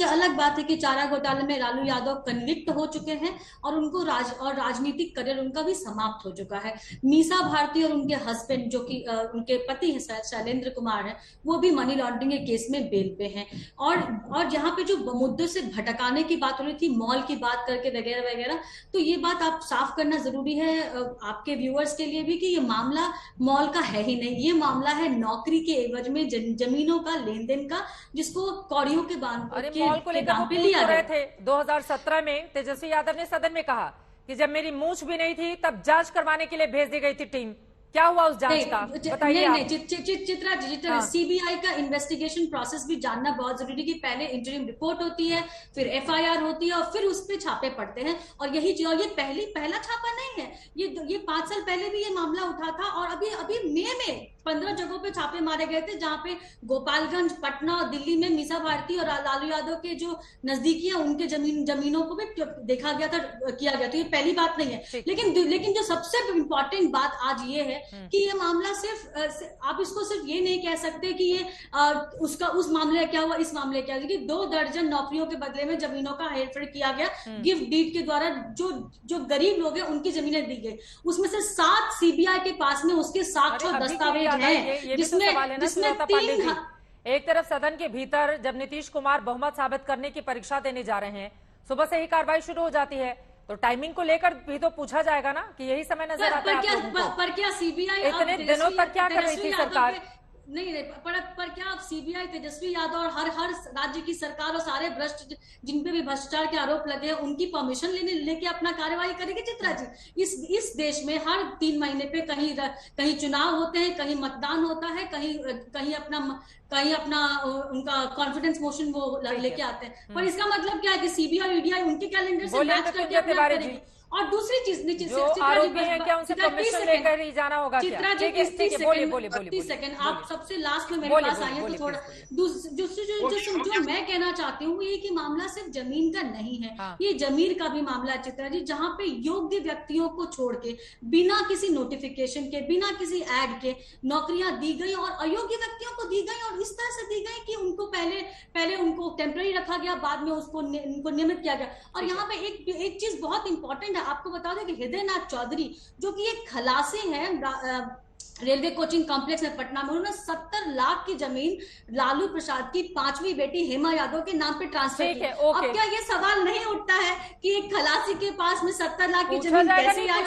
ये अलग बात है कि चारा घोटाले में लालू यादव कन्विक्ट हो चुके हैं और उनको राजनीतिक करियर उनका भी समाप्त हो चुका है। मीसा भारती और उनके हस्बैंड जो कि उनके पति हैं शैलेंद्र कुमार हैं, वो भी मनी लॉन्ड्रिंग के केस में बेल पे हैं। और यहाँ पे जो मुद्दों से भटकाने की बात हो रही थी, मॉल की बात करके वगैरह वगैरह, तो ये बात आप साफ करना जरूरी है आपके व्यूअर्स के लिए भी कि ये मामला मॉल का है ही नहीं। ये मामला है नौकरी के एवज में जमीनों का लेन देन का, जिसको कौड़ियों के अरे मॉल को लेकर वो पूछ तो रहे थे 2017 में। तेजस्वी यादव ने सदन में कहा कि जब मेरी मूंछ भी नहीं थी तब जांच करवाने के लिए भेज दी गई थी टीम। क्या हुआ उस जांच का, बताइए आप। चित्रा, सीबीआई का इन्वेस्टिगेशन प्रोसेस भी जानना बहुत जरूरी कि पहले इंटरिम रिपोर्ट होती है, फिर एफआईआर होती है और फिर उस पे छापे पड़ते हैं। और यही चीज, और ये पहला छापा नहीं है, ये 5 साल पहले भी ये मामला उठा था और अभी मई में 15 जगहों पे छापे मारे गए थे, जहां पे गोपालगंज, पटना और दिल्ली में मीसा भारती और लालू यादव के जो नजदीकी है उनके जमीनों को भी देखा गया था, किया गया था। ये पहली बात नहीं है। लेकिन जो सबसे इंपॉर्टेंट बात आज ये है कि ये मामला सिर्फ आप इसको सिर्फ ये नहीं कह सकते कि ये उस मामले क्या हुआ, इस मामले क्या हुआ। 2 दर्जन नौकरियों के बदले में जमीनों का हेरफेर किया गया गिफ्ट डीड के द्वारा। जो गरीब लोग हैं उनकी जमीनें दी गई, उसमें से 7 सीबीआई के पास में उसके साक्ष्य और दस्तावेज हैं, जिसमें 3। एक तरफ सदन के भीतर जब नीतीश कुमार बहुमत साबित करने की परीक्षा देने जा रहे हैं, सुबह से ही कार्रवाई शुरू हो जाती है, तो टाइमिंग को लेकर भी तो पूछा जाएगा ना कि यही समय नजर आता है। पर क्या सीबीआई इतने दिनों तक क्या कर रही थी सरकार? नहीं, पर क्या आप सीबीआई, तेजस्वी यादव और हर राज्य की सरकार और सारे भ्रष्ट जिन पे भी भ्रष्टाचार के आरोप लगे हैं उनकी परमिशन लेके अपना कार्रवाई करेगी? चित्रा जी, इस देश में हर 3 महीने पे कहीं चुनाव होते हैं, कहीं मतदान होता है, कहीं अपना उनका कॉन्फिडेंस मोशन वो लेके आते हैं। पर इसका मतलब क्या है कि सीबीआई ईडीआई उनके कैलेंडर से मैच करके अपना करेगी। और दूसरी चीज, जो आरोपी हैं क्या उनसे परमिशन लेकर ही जाना होगा? चित्रा जी, 30 सेकंड आप सबसे लास्ट में मेरे पास आई है, तो थोड़ा दूसरी जो मैं कहना चाहती हूँ ये कि मामला सिर्फ जमीन का नहीं है। ये जमीर का भी मामला है चित्रा जी, जहाँ पे योग्य व्यक्तियों को छोड़ के बिना किसी नोटिफिकेशन के, बिना किसी एड के नौकरियां दी गई और अयोग्य व्यक्तियों को दी गई। और इस तरह से दी गई कि उनको पहले उनको टेम्पररी रखा गया, बाद में उनको नियमित किया गया। और यहाँ पे एक चीज बहुत इंपॉर्टेंट, आपको बता दें कि हृदय नाथ चौधरी जो कि एक खलासी हैं रेलवे कोचिंग कॉम्प्लेक्स में पटना में, उन्होंने 70 लाख की जमीन लालू प्रसाद की 5वीं बेटी हेमा यादव के नाम पे ट्रांसफर की। अब क्या ये सवाल नहीं उठता है कि एक खलासी के पास में 70 लाख की जमीन कैसे आई?